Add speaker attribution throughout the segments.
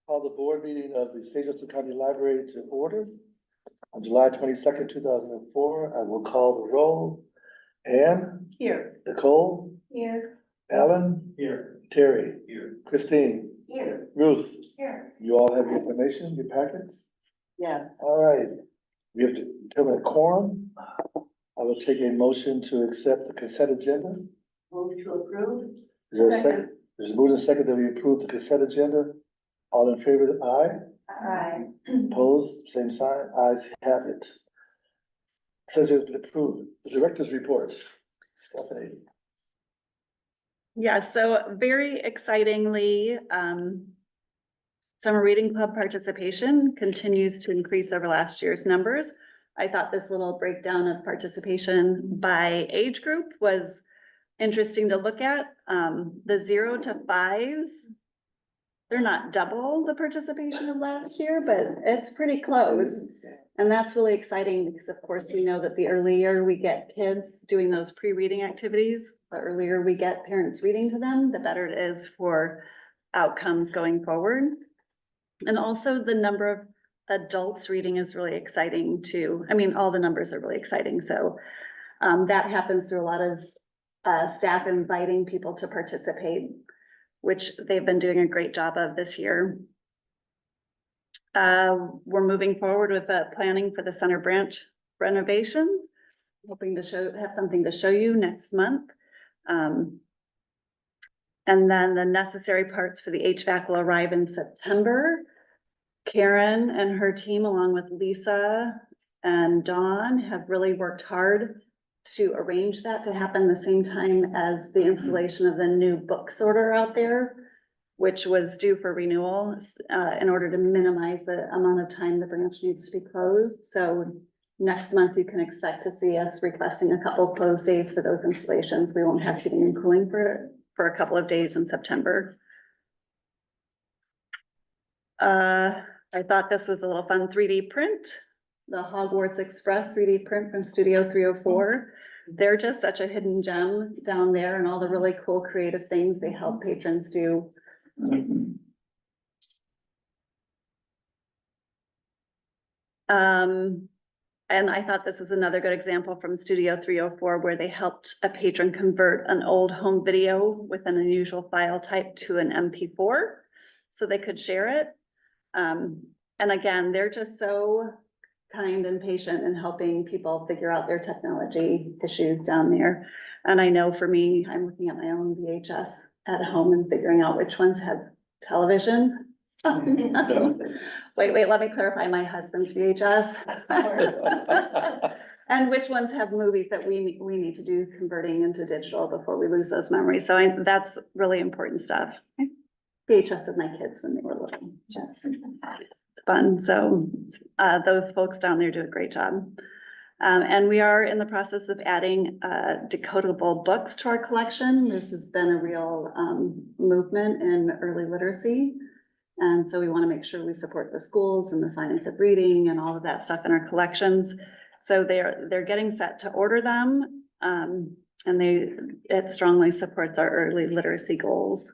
Speaker 1: Call the board meeting of the St. Joseph County Library to order on July 22nd, 2004. I will call the roll. Ann,
Speaker 2: Here.
Speaker 1: Nicole,
Speaker 2: Here.
Speaker 1: Alan,
Speaker 3: Here.
Speaker 1: Terry,
Speaker 3: Here.
Speaker 1: Christine,
Speaker 2: Here.
Speaker 1: Ruth.
Speaker 2: Here.
Speaker 1: You all have your information, your packets?
Speaker 2: Yeah.
Speaker 1: All right. We have to determine a quorum. I will take a motion to accept the consent agenda.
Speaker 2: Move to approve.
Speaker 1: Is there a second? There's a move and a second that we approve the consent agenda. All in favor, aye.
Speaker 2: Aye.
Speaker 1: Opposed, same sign, ayes have it. Says it's been approved. The director's reports. Stephanie.
Speaker 4: Yeah, so very excitingly, summer reading club participation continues to increase over last year's numbers. I thought this little breakdown of participation by age group was interesting to look at. The 0 to 5s, they're not double the participation of last year, but it's pretty close. And that's really exciting because of course we know that the earlier we get kids doing those pre-reading activities, the earlier we get parents reading to them, the better it is for outcomes going forward. And also the number of adults reading is really exciting too. I mean, all the numbers are really exciting. So that happens through a lot of staff inviting people to participate, which they've been doing a great job of this year. We're moving forward with the planning for the Center Branch renovations, hoping to have something to show you next month. And then the necessary parts for the HVAC will arrive in September. Karen and her team, along with Lisa and Dawn, have really worked hard to arrange that to happen the same time as the installation of the new book sorter out there, which was due for renewal, in order to minimize the amount of time the branch needs to be closed. So next month, you can expect to see us requesting a couple of closed days for those installations. We won't have heating and cooling for a couple of days in September. I thought this was a little fun 3D print, the Hogwarts Express 3D print from Studio 304. They're just such a hidden gem down there and all the really cool creative things they help patrons do. And I thought this was another good example from Studio 304 where they helped a patron convert an old home video with an unusual file type to an MP4 so they could share it. And again, they're just so kind and patient in helping people figure out their technology issues down there. And I know for me, I'm looking at my own VHS at home and figuring out which ones have television. Wait, let me clarify my husband's VHS. And which ones have movies that we need to do converting into digital before we lose those memories. So that's really important stuff. VHS of my kids when they were little. Fun. So those folks down there do a great job. And we are in the process of adding decodable books to our collection. This has been a real movement in early literacy. And so we want to make sure we support the schools and the science of reading and all of that stuff in our collections. So they're getting set to order them. And it strongly supports our early literacy goals.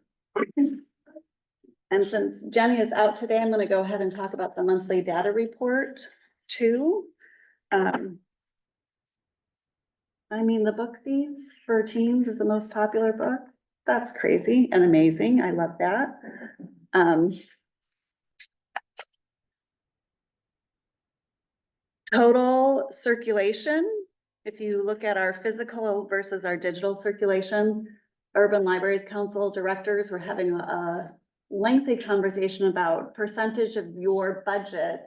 Speaker 4: And since Jenny is out today, I'm going to go ahead and talk about the monthly data report too. I mean, The Book Thief for teens is the most popular book. That's crazy and amazing. I love that. Total circulation. If you look at our physical versus our digital circulation, Urban Libraries Council directors were having a lengthy conversation about percentage of your budget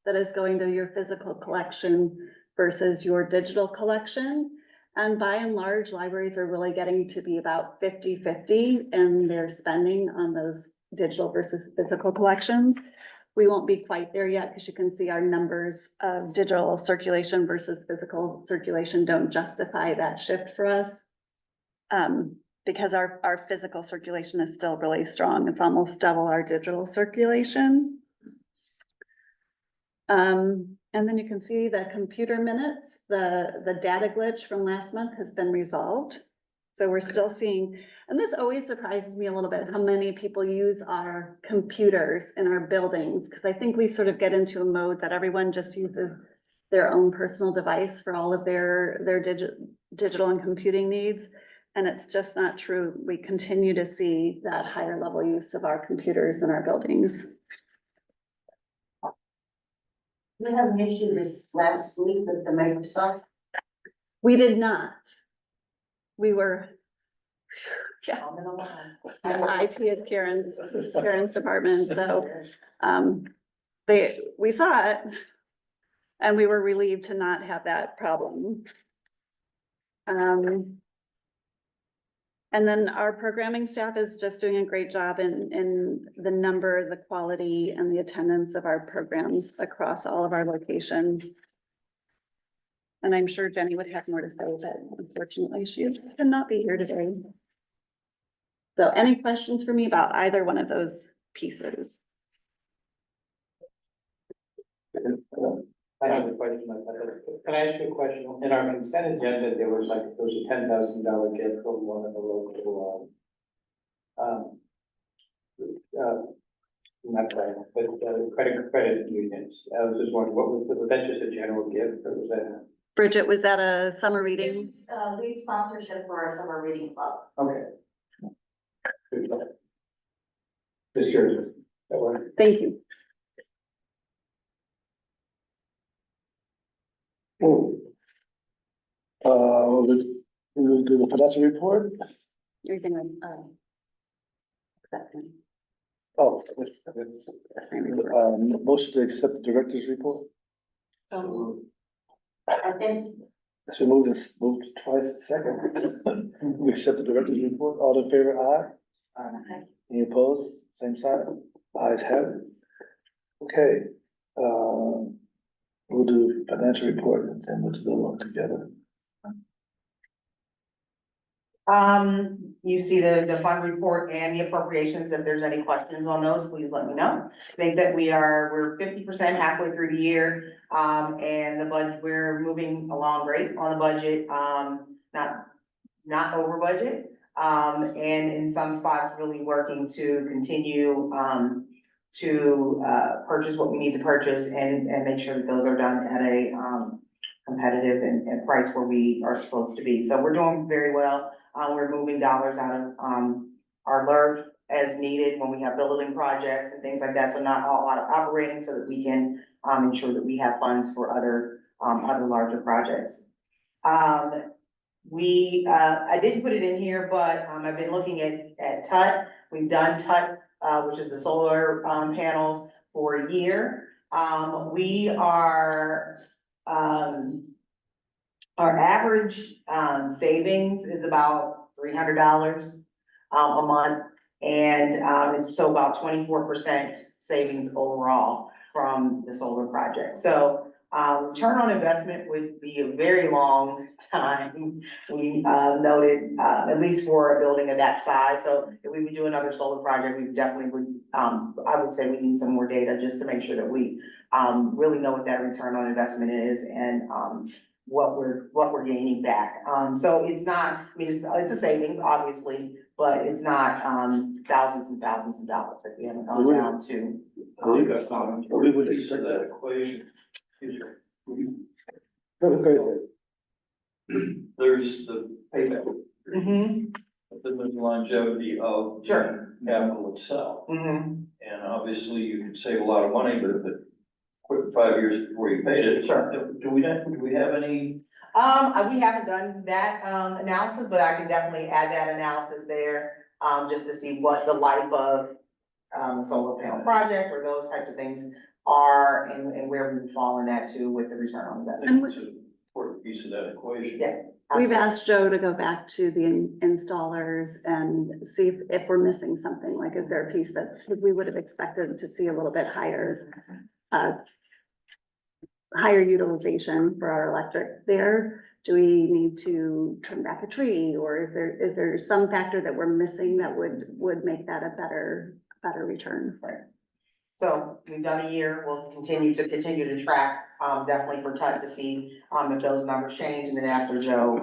Speaker 4: that is going to your physical collection versus your digital collection. And by and large, libraries are really getting to be about 50-50 in their spending on those digital versus physical collections. We won't be quite there yet because you can see our numbers of digital circulation versus physical circulation don't justify that shift for us. Because our physical circulation is still really strong. It's almost double our digital circulation. And then you can see the computer minutes, the data glitch from last month has been resolved. So we're still seeing And this always surprises me a little bit, how many people use our computers in our buildings, because I think we sort of get into a mode that everyone just uses their own personal device for all of their digital and computing needs. And it's just not true. We continue to see that higher level use of our computers in our buildings.
Speaker 2: We had an issue this last week with the Microsoft.
Speaker 4: We did not. We were, yeah, IT is Karen's department, so, we saw it. And we were relieved to not have that problem. And then our programming staff is just doing a great job in the number, the quality, and the attendance of our programs across all of our locations. And I'm sure Jenny would have more to say, but unfortunately she cannot be here today. So any questions for me about either one of those pieces?
Speaker 3: I have a question. Can I ask you a question? In our consent agenda, there was a $10,000 gift from one of the local, not right, but credit unions. I was just wondering, was that just a general gift, or was that?
Speaker 4: Bridget, was that a summer reading?
Speaker 2: It's, lead sponsorship for our summer reading club.
Speaker 3: Okay. Just curious. That worked.
Speaker 4: Thank you.
Speaker 1: We'll do the financial report.
Speaker 4: Everything like,
Speaker 1: Oh, motion to accept the director's report.
Speaker 2: I think,
Speaker 1: So moved twice, second. We accept the director's report. All in favor, aye. Any opposed? Same sign. Ayes have it. Okay, we'll do financial report and then we'll do the other one together.
Speaker 5: You see the fund report and the appropriations. If there's any questions on those, please let me know. I think that we're 50% halfway through the year. And the budget, we're moving along great on the budget, not over budget. And in some spots really working to continue, to purchase what we need to purchase and make sure that those are done at a, competitive and price where we are supposed to be. So we're doing very well. We're moving dollars out of, our LERF as needed when we have building projects and things like that. So not all out of operating, so that we can, ensure that we have funds for other larger projects. I didn't put it in here, but, I've been looking at TUT. We've done TUT, which is the solar, panels for a year. We are, our average, savings is about $300, a month. And, it's so about 24% savings overall from the solar project. So, return on investment would be a very long time. We, noted, at least for a building of that size. So if we would do another solar project, we definitely would, I would say we need some more data just to make sure that we, really know what that return on investment is and, what we're gaining back. So it's not, I mean, it's a savings, obviously, but it's not, thousands and thousands of dollars that we haven't gone down to.
Speaker 3: I believe that's not an
Speaker 1: We
Speaker 3: important
Speaker 1: would
Speaker 3: piece of
Speaker 1: expect
Speaker 3: that
Speaker 1: that.
Speaker 3: equation.
Speaker 6: There's the payback,
Speaker 5: Mm-hmm,
Speaker 6: the longevity of
Speaker 5: Sure.
Speaker 6: the capital itself.
Speaker 5: mm-hmm,
Speaker 6: And obviously you could save a lot of money, but if it quit 5 years before you paid it.
Speaker 5: Sure.
Speaker 6: Do we have any?
Speaker 5: we haven't done that, analysis, but I can definitely add that analysis there, just to see what the life of, solar panel project or those types of things are and where we fall in that too with the return on
Speaker 6: I
Speaker 5: investment.
Speaker 6: think it's an important piece of that equation.
Speaker 5: Yeah.
Speaker 4: We've
Speaker 5: Absolutely.
Speaker 4: asked Joe to go back to the installers and see if we're missing something, like is there a piece that, because we would have expected to see a little bit higher, higher utilization for our electric there. Do we need to trim back a tree, or is there some factor that we're missing that would make that a better return?
Speaker 5: So we've done a year, we'll continue to track, definitely for TUT to see, if those numbers change, and then after Joe,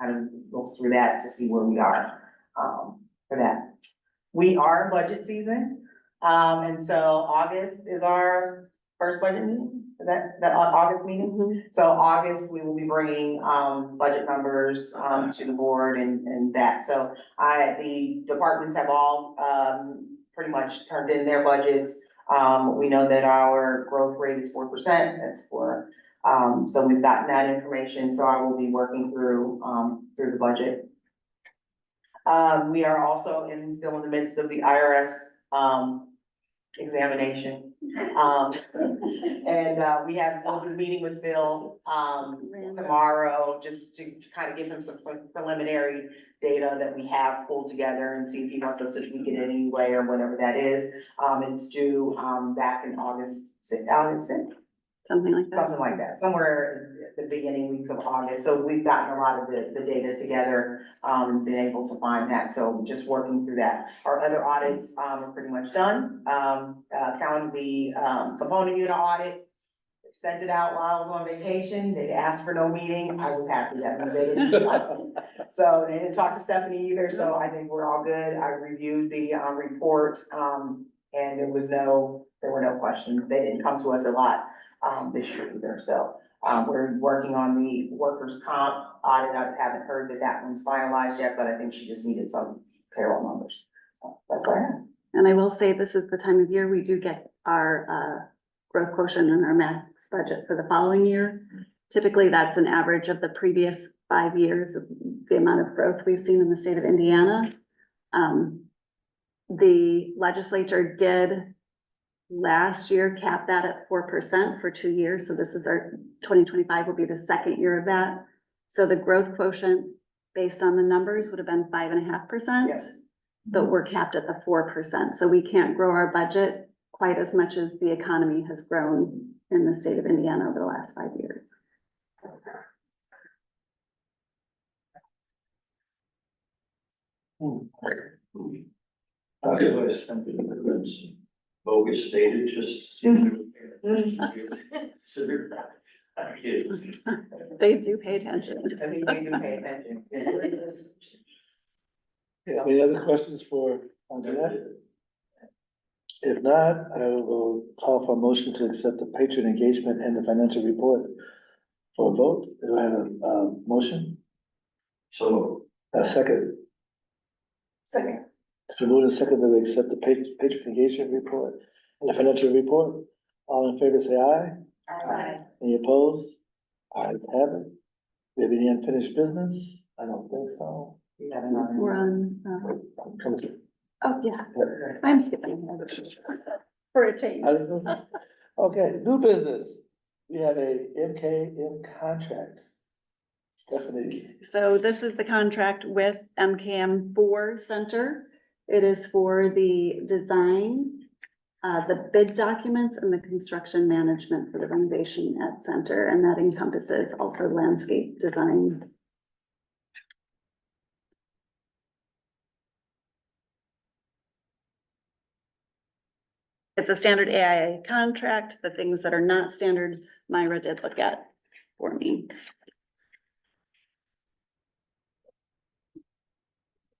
Speaker 5: kind of looks through that to see where we are. for that. We are in budget season, and so August is our first budget meeting, is that August meeting?
Speaker 4: Mhm.
Speaker 5: So August, we will be bringing, budget numbers, to the board and that, so the departments have all, pretty much turned in their budgets. We know that our growth rate is 4%, that's for, so we've gotten that information, so I will be working through the budget. We are also still in the midst of the IRS, examination. We'll be meeting with Bill, tomorrow, just to kind of give him some preliminary data that we have pulled together and see if he wants us to tweak it in any way or whatever that is. It's due, back in August 6th,
Speaker 4: Something like that.
Speaker 5: something like that, somewhere at the beginning week of August. So we've gotten a lot of the data together, been able to find that, so just working through that. Our other audits, are pretty much done. Counting the, component unit audit, sent it out while I was on vacation. They asked for no meeting. I was happy that they didn't talk. So they didn't talk to Stephanie either, so I think we're all good. I reviewed the, report, and there were no questions. They didn't come to us a lot, this year either, so. We're working on the workers' comp audit. I haven't heard that one's finalized yet, but I think she just needed some payroll numbers. So that's what I have.
Speaker 4: And I will say, this is the time of year we do get our growth quotient and our max budget for the following year. Typically, that's an average of the previous 5 years of the amount of growth we've seen in the state of Indiana. The legislature did last year cap that at 4% for 2 years. So this is our 2025 will be the second year of that. So the growth quotient based on the numbers would have been 5.5%.
Speaker 5: Yes.
Speaker 4: But we're capped at the 4%. So we can't grow our budget quite as much as the economy has grown in the state of Indiana over the last 5 years.
Speaker 6: Otherwise, it's bogus stated, just. I'm kidding.
Speaker 4: They do pay attention.
Speaker 5: I think they do pay attention.
Speaker 1: Any other questions for Anjanette? If not, I will call for a motion to accept the patron engagement and the financial report for a vote. Do I have a motion?
Speaker 6: So,
Speaker 1: A second?
Speaker 5: Second.
Speaker 1: It's been moved and seconded that we accept the patron engagement report and the financial report. All in favor, say aye.
Speaker 2: Aye.
Speaker 1: Any opposed? Ayes have it. Do we have any unfinished business? I don't think so.
Speaker 5: We have another.
Speaker 4: We're on,
Speaker 1: Come to-
Speaker 4: oh, yeah, I'm skipping ahead for a change.
Speaker 1: I don't know. Okay, new business. We have a MKM contract. Stephanie.
Speaker 4: So this is the contract with MKM4 Center. It is for the design, the bid documents and the construction management for the renovation at Center, and that encompasses also landscape design. It's a standard AIA contract. The things that are not standard, Myra did look at for me.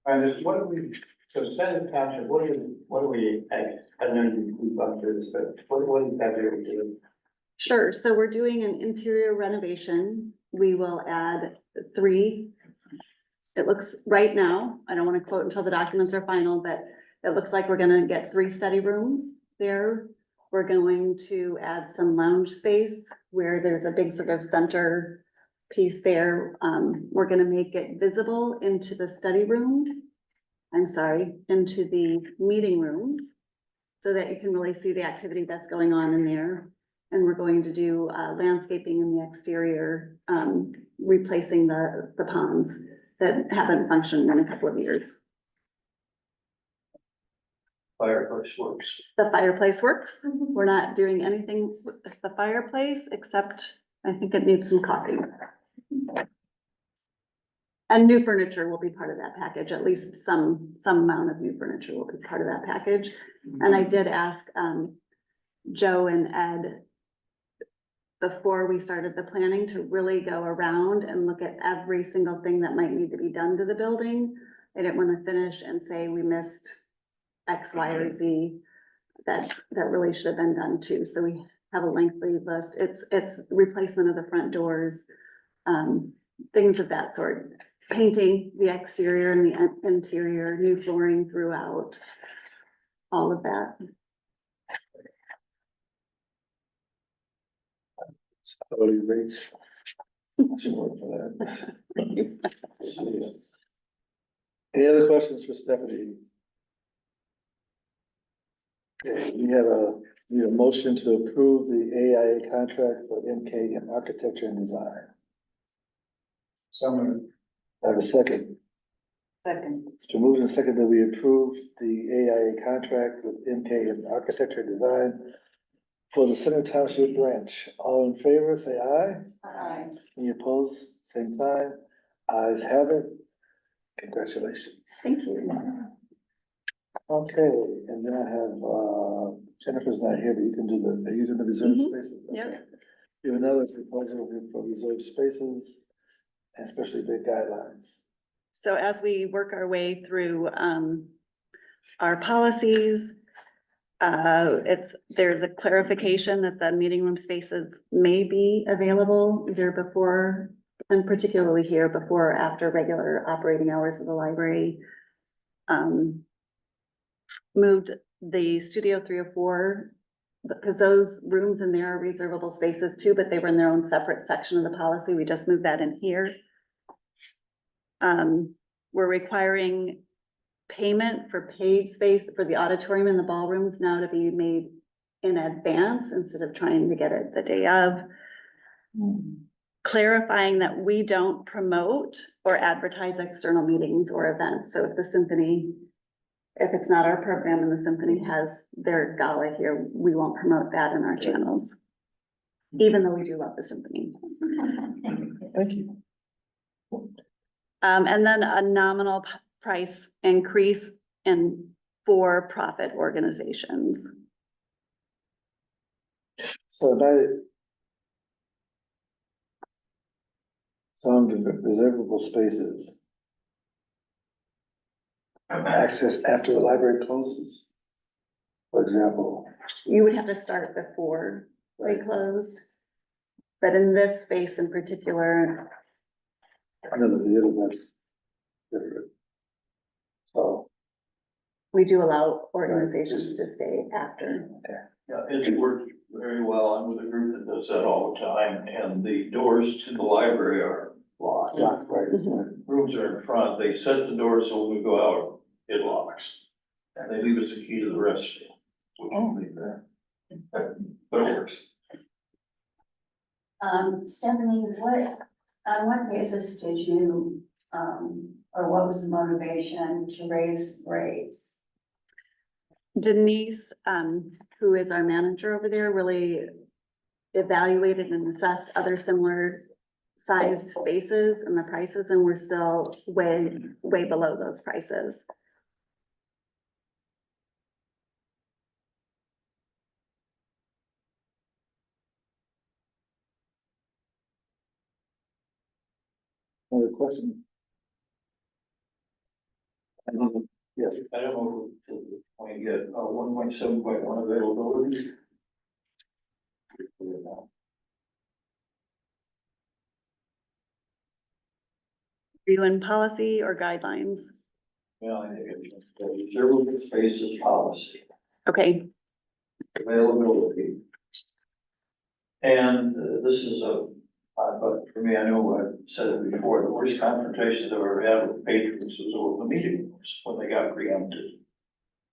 Speaker 3: What do we, so Senate Township, what do we, I know we've gone through this, but what exactly are we doing?
Speaker 4: Sure, so we're doing an interior renovation. We will add 3. It looks, right now, I don't wanna quote until the documents are final, but it looks like we're gonna get 3 study rooms there. We're going to add some lounge space where there's a big sort of center piece there. We're gonna make it visible into the study room. Into the meeting rooms, so that you can really see the activity that's going on in there. And we're going to do landscaping in the exterior, replacing the ponds that haven't functioned in a couple of years.
Speaker 6: fireplace works.
Speaker 4: The fireplace works. We're not doing anything with the fireplace, except I think it needs some caulking. And new furniture will be part of that package, at least some amount of new furniture will be part of that package. And I did ask, Joe and Ed, before we started the planning, to really go around and look at every single thing that might need to be done to the building. I didn't want to finish and say we missed X, Y, or Z. That really should have been done too. So we have a lengthy list. It's replacement of the front doors, things of that sort. Painting the exterior and the interior, new flooring throughout, all of that.
Speaker 1: Hourly rates. Should work for that. Jeez. Any other questions for Stephanie? Okay, we need a motion to approve the AIA contract for MK in architecture and design.
Speaker 3: Someone,
Speaker 1: I have a second.
Speaker 2: Second.
Speaker 1: It's been moved and seconded that we approve the AIA contract with MK in architecture and design for the Center Township branch. All in favor, say aye.
Speaker 2: Aye.
Speaker 1: Any opposed, same sign. Ayes have it. Congratulations.
Speaker 4: Thank you.
Speaker 1: Okay, and then I have, Jennifer's not here, but you can do are you doing the reserved
Speaker 4: Mhm.
Speaker 1: spaces?
Speaker 4: Yep.
Speaker 1: Okay. We have another proposal here for reserved spaces, and especially the guidelines.
Speaker 4: So as we work our way through, our policies, there's a clarification that the meeting room spaces may be available either before, and particularly here, before or after regular operating hours of the library. Moved the Studio 304, because those rooms in there are reservable spaces too, but they were in their own separate section of the policy. We just moved that in here. We're requiring payment for paid space for the auditorium and the ballrooms now to be made in advance instead of trying to get it the day of. Clarifying that we don't promote or advertise external meetings or events. So if the symphony, if it's not our program and the symphony has their gala here, we won't promote that in our channels. Even though we do love the symphony.
Speaker 1: Thank you.
Speaker 4: And then a nominal price increase in for-profit organizations.
Speaker 1: So some reservable spaces. Access after the library closes. For example.
Speaker 4: You would have to start before they closed. But in this space in particular,
Speaker 1: Another the internet. Different. So,
Speaker 4: we do allow organizations to stay after.
Speaker 6: Yeah, it's worked very well. I'm with a group that does that all the time, and the doors to the library are locked.
Speaker 1: lock, right,
Speaker 4: Mhm.
Speaker 6: Rooms are in front, they set the door so when we go out, it locks. And they leave us a key to the restroom, which we leave there. But it works.
Speaker 2: Stephanie, on what basis did you, or what was the motivation to raise rates?
Speaker 4: Denise, who is our manager over there, really evaluated and assessed other similar sized spaces and the prices, and we're still way below those prices.
Speaker 1: Other question? Yes,
Speaker 6: I don't know if we get 1.7.1 availability.
Speaker 4: Are you in policy or guidelines?
Speaker 6: Yeah, I think it's reservable spaces policy,
Speaker 4: Okay,
Speaker 6: availability. And this is but for me, I know I've said it before, the worst confrontations I've ever had with patrons was over the meeting rooms when they got preempted.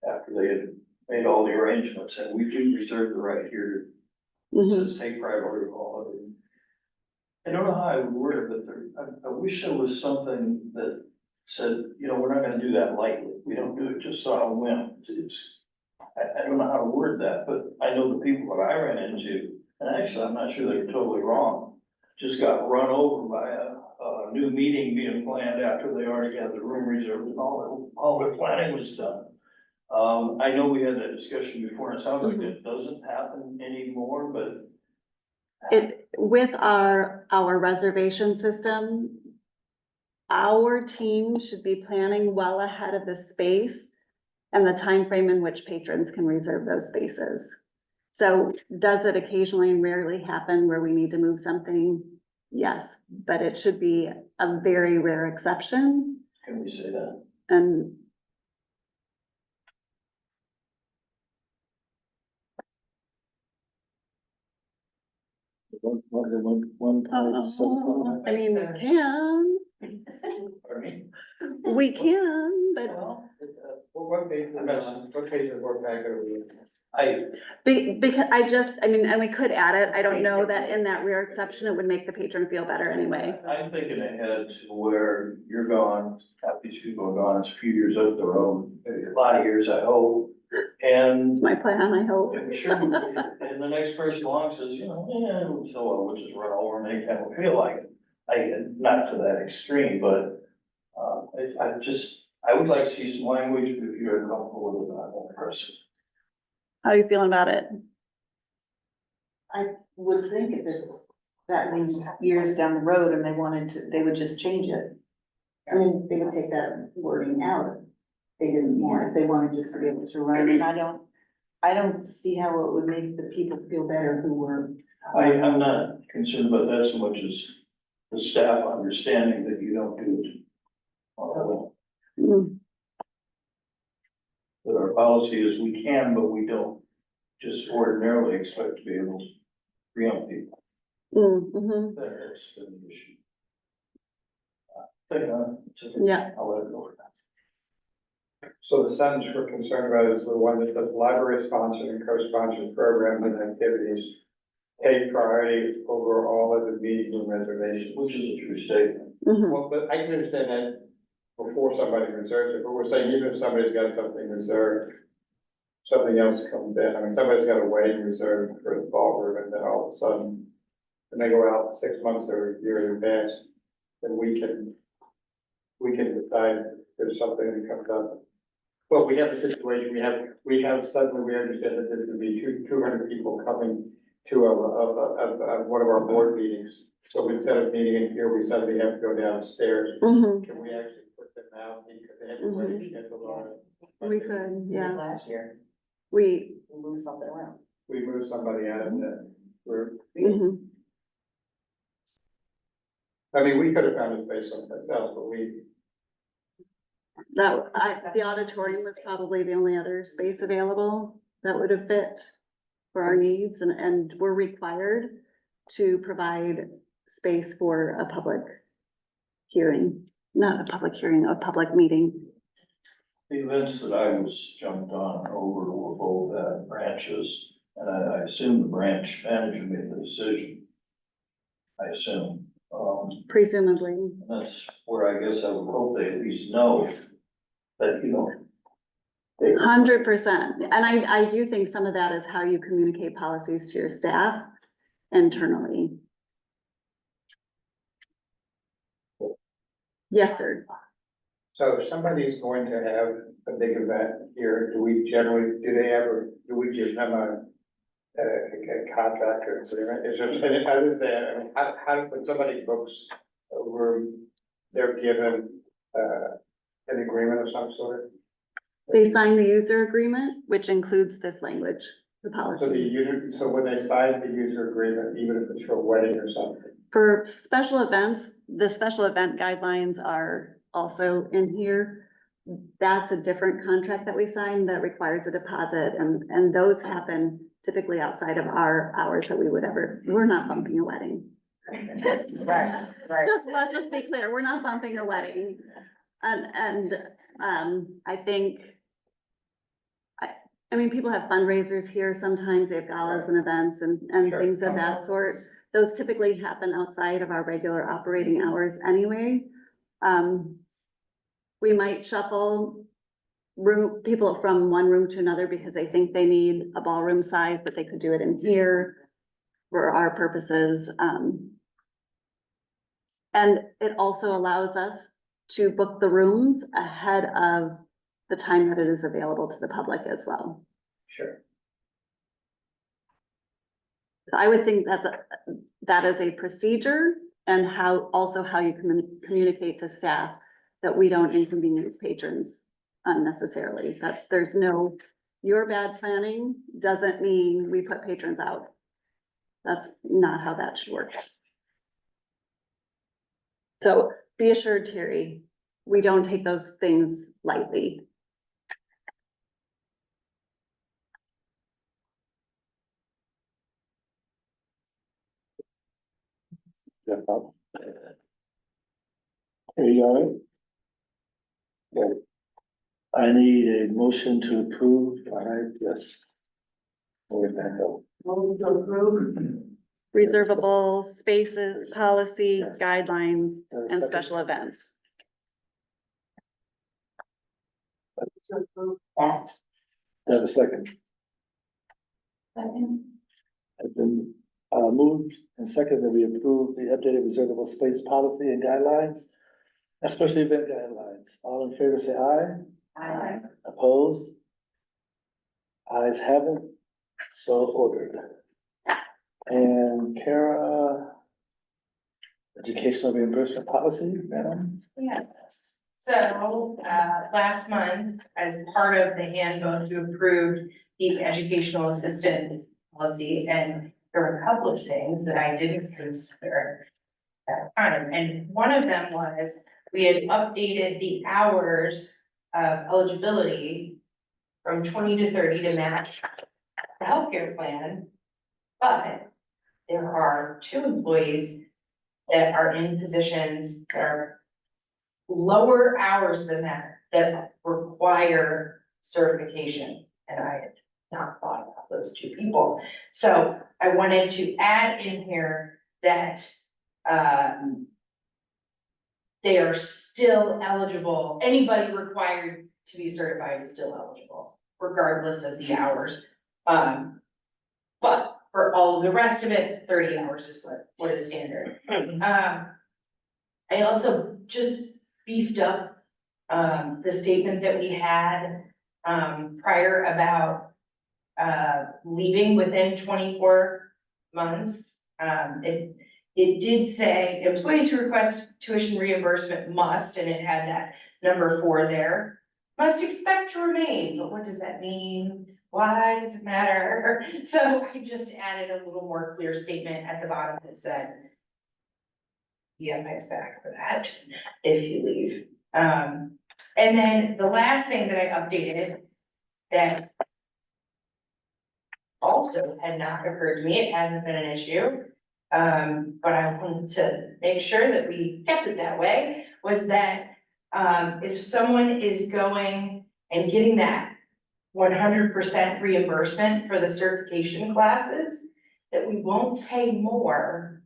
Speaker 6: After they had made all the arrangements, and we do reserve the right here, it
Speaker 4: mhm.
Speaker 6: says take priority of all of them. I don't know how I would word it, but I wish there was something that said, you know, we're not gonna do that lightly, we don't do it just on a whim. I don't know how to word that, but I know the people that I ran into, and actually, I'm not sure they're totally wrong. Just got run over by a new meeting being planned after they already had the room reserved and all their planning was done. I know we had that discussion before, and it sounds like that doesn't happen anymore, but
Speaker 4: With our reservation system, our team should be planning well ahead of the space and the time frame in which patrons can reserve those spaces. So does it occasionally and rarely happen where we need to move something? Yes, but it should be a very rare exception.
Speaker 6: Can we say that?
Speaker 4: And
Speaker 1: one point seven.
Speaker 4: I mean, we can, but
Speaker 3: What page, what page of the board packet are we in?
Speaker 4: because I mean, and we could add it. I don't know that in that rare exception, it would make the patron feel better anyway.
Speaker 6: I'm thinking ahead to where you're gone, half these people are gone, it's a few years up the road, maybe a lot of years, I hope. And
Speaker 4: It's my plan, I hope.
Speaker 6: and sure, and the next person along says, you know, yeah, so we'll just run over and make them feel like it. Not to that extreme, but, I would like to see some language if you're comfortable with that one person.
Speaker 4: How are you feeling about it?
Speaker 7: I would think if it's that many years down the road and they wanted to, they would just change it. I mean, they would take that wording out. If they didn't want, if they wanted just to be able to run, and I don't see how it would make the people feel better who were.
Speaker 6: I'm not concerned about that so much as the staff understanding that you don't do it.
Speaker 4: Mm,
Speaker 6: That our policy is we can, but we don't just ordinarily expect to be able to preempt people.
Speaker 4: mhm.
Speaker 6: That's been the issue.
Speaker 4: Yeah.
Speaker 6: I'll let it go for now.
Speaker 3: So the sentence we're concerned about is the one that says library sponsored and co-sponsored programs and activities take priority over all other meeting room reservations.
Speaker 6: Which is a true statement.
Speaker 4: Mhm.
Speaker 3: Well, but I can understand that before somebody reserves it, but we're saying even if somebody's got something reserved, something else comes in, I mean, somebody's got a wedding reserved for the ballroom, and then all of a sudden, when they go out 6 months or a year in advance, then we can decide if there's something that comes up. Well, we have a situation, we have suddenly, we understand that there's gonna be 200 people coming to one of our board meetings. So instead of meeting in here, we suddenly have to go downstairs.
Speaker 4: Mhm.
Speaker 3: Can we actually put them out because they have a wedding scheduled on it?
Speaker 4: We could, yeah.
Speaker 7: Last year,
Speaker 4: We,
Speaker 7: we moved something around.
Speaker 3: We move somebody out of that group.
Speaker 4: mhm.
Speaker 3: I mean, we could have found a space someplace else, but
Speaker 4: The auditorium was probably the only other space available that would have fit for our needs, and we're required to provide space for a public hearing, not a public hearing, a public meeting.
Speaker 6: The events that I was jumped on over were both at branches, and I assume the branch manager made the decision. I assume,
Speaker 4: Presumably.
Speaker 6: that's where I guess I would hope they at least know that, you know.
Speaker 4: 100%. And I do think some of that is how you communicate policies to your staff internally. Yes, sir.
Speaker 3: so if somebody's going to have a big event here, do we give them a contract or agreement? Is there any other than, I mean, how, when somebody books a room, they're given, an agreement of some sort?
Speaker 4: They sign the user agreement, which includes this language, the policy.
Speaker 3: So when they sign the user agreement, even if it's for a wedding or something,
Speaker 4: For special events, the special event guidelines are also in here. That's a different contract that we sign that requires a deposit, and those happen typically outside of our hours that we're not bumping a wedding.
Speaker 5: Right, right.
Speaker 4: Let's just be clear, we're not bumping a wedding. I think, I mean, people have fundraisers here, sometimes they have galas and events and
Speaker 3: Sure.
Speaker 4: things of that sort. Those typically happen outside of our regular operating hours anyway. We might shuffle people from one room to another because they think they need a ballroom size, but they could do it in here for our purposes. And it also allows us to book the rooms ahead of the time that it is available to the public as well.
Speaker 3: sure.
Speaker 4: So I would think that that is a procedure And also how you communicate to staff that we don't inconvenience patrons unnecessarily. There's no, your bad planning doesn't mean we put patrons out. That's not how that should work. So be assured, Terry, we don't take those things lightly.
Speaker 1: Yeah, problem. Are you all right? Yeah. I need a motion to approve, all right, yes. Where'd that go?
Speaker 5: Move to approve.
Speaker 4: Reservable spaces, policy,
Speaker 1: Yes.
Speaker 4: guidelines, and
Speaker 1: Second?
Speaker 4: special events.
Speaker 5: To approve that.
Speaker 1: Do I have a second?
Speaker 2: Second.
Speaker 1: Has been moved and seconded that we approve the updated reservable space policy and guidelines, especially event guidelines. All in favor, say aye.
Speaker 2: Aye.
Speaker 1: Opposed? Ayes have it, so ordered. And Kara, educational reimbursement policy, madam?
Speaker 8: Yes, so, last month, as part of the handbook, you approved the educational assistance policy, and there were a couple of things that I didn't consider at the time, and one of them was, we had updated the hours of eligibility from 20 to 30 to match the healthcare plan, but there are 2 employees that are in positions that are lower hours than that require certification, and I had not thought about those 2 people. So I wanted to add in here that, they are still eligible, anybody required to be certified is still eligible, regardless of the hours. But for all of the rest of it, 30 hours is what is standard. I also just beefed up, the statement that we had, prior about, leaving within 24 months. It did say employees who request tuition reimbursement must, and it had that number 4 there, must expect to remain, but what does that mean? Why does it matter? So I just added a little more clear statement at the bottom that said, you have my back for that if you leave. And then the last thing that I updated that also had not occurred to me, it hasn't been an issue, but I wanted to make sure that we kept it that way, was that if someone is going and getting that 100% reimbursement for the certification classes, that we won't pay more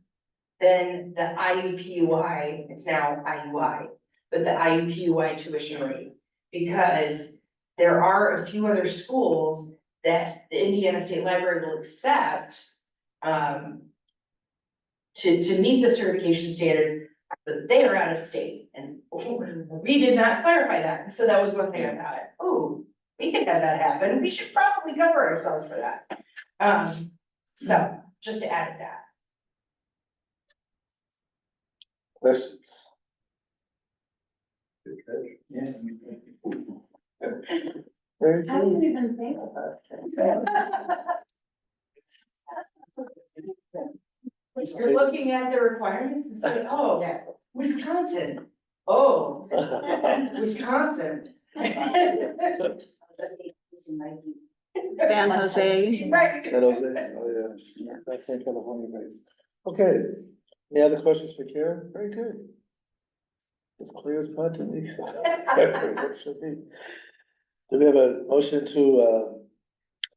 Speaker 8: than the IUPUI, it's now IUI, but the IUPUI tuition rate. Because there are a few other schools that the Indiana State Library will accept to meet the certification standards, but they are out of state, and we did not clarify that, so that was one thing about it. Oh, we could have that happen, we should probably cover ourselves for that. So, just to add that.
Speaker 1: Questions? Very
Speaker 2: I
Speaker 1: good.
Speaker 2: didn't even think about it.
Speaker 8: You're looking at the requirements and say, oh, Wisconsin, oh, Wisconsin.
Speaker 4: San Jose.
Speaker 8: Right.
Speaker 1: San Jose, oh, yeah. That's in California base. Okay, any other questions for Karen? Very good. As clear as mud to me, so. What should be? Do we have a motion to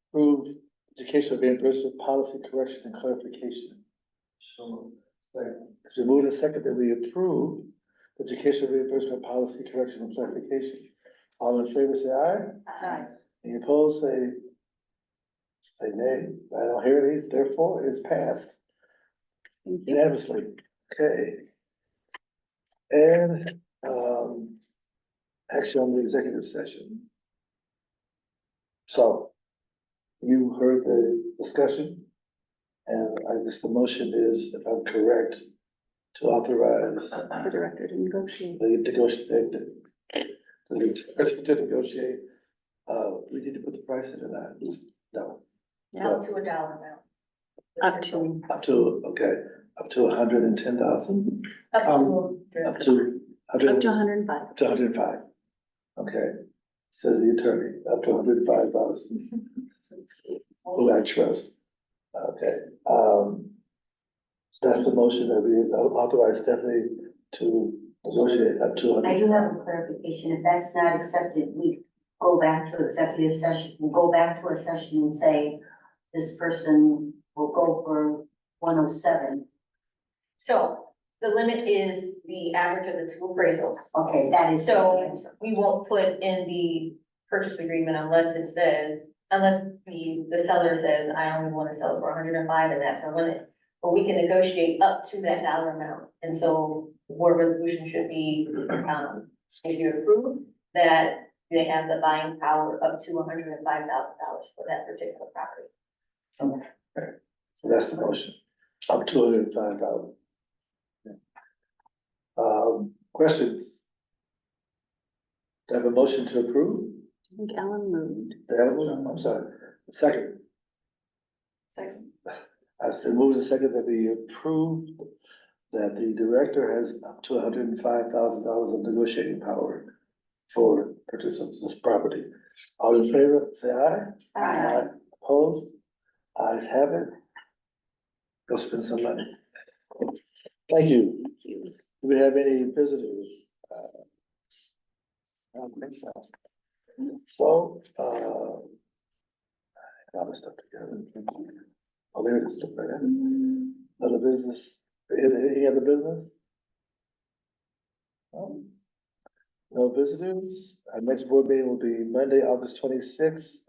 Speaker 1: approve educational reimbursement policy correction and clarification?
Speaker 6: So,
Speaker 1: It's been moved and seconded that we approve educational reimbursement policy correction and clarification. All in favor, say aye.
Speaker 2: Aye.
Speaker 1: Any opposed, say nay. I don't hear any, therefore it's passed
Speaker 4: Thank you.
Speaker 1: unanimously. Okay. And, action on the executive session. So, you heard the discussion, and I guess the motion is, if I'm correct, to authorize
Speaker 4: The director to negotiate.
Speaker 1: the negotiate, to negotiate, we need to put the price in or not? No,
Speaker 2: Up to a dollar amount.
Speaker 4: Up to.
Speaker 1: okay, up to 110,000,
Speaker 2: Up
Speaker 1: up to.
Speaker 4: Up to 105.
Speaker 1: Up to 105. Okay, says the attorney, up to 105,000, who I trust. Okay, that's the motion that we authorize Stephanie to negotiate up to.
Speaker 9: I do have a clarification. If that's not accepted, we go back to executive session, we'll go back to a session and say, this person will go for 107.
Speaker 10: So the limit is the average of the two appraisals.
Speaker 9: Okay, that is.
Speaker 10: So we won't put in the purchase agreement unless it says, unless the seller says, I only want to sell it for 105 and that's our limit. But we can negotiate up to that dollar amount. And so the board resolution should be, if you approve, that they have the buying power up to $105,000 for that particular property.
Speaker 1: So that's the motion, up to 105,000. Questions? Do I have a motion to approve?
Speaker 4: I think Ellen moved.
Speaker 1: Do I have a motion? I'm sorry, second.
Speaker 10: Second.
Speaker 1: Has been moved and second that we approve that the director has up to $105,000 of negotiating power for purchase of this property. All in favor, say aye.
Speaker 2: Aye.
Speaker 1: Opposed? Ayes have it. Go spend some money. Thank you. Do we have any visitors? I don't think so. So, got this stuff together. Oh, there it is. Other business, any other business? No? No visitors. Our next board meeting will be Monday, August 26th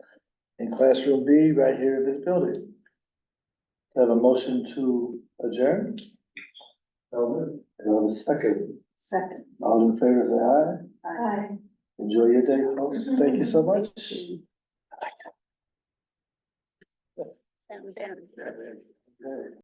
Speaker 1: in classroom B, right here in this building. Have a motion to adjourn? And a second.
Speaker 7: Second.
Speaker 1: All in favor, say aye.
Speaker 2: Aye.
Speaker 1: Enjoy your day, folks. Thank you so much.
Speaker 4: Down, down.
Speaker 1: Okay.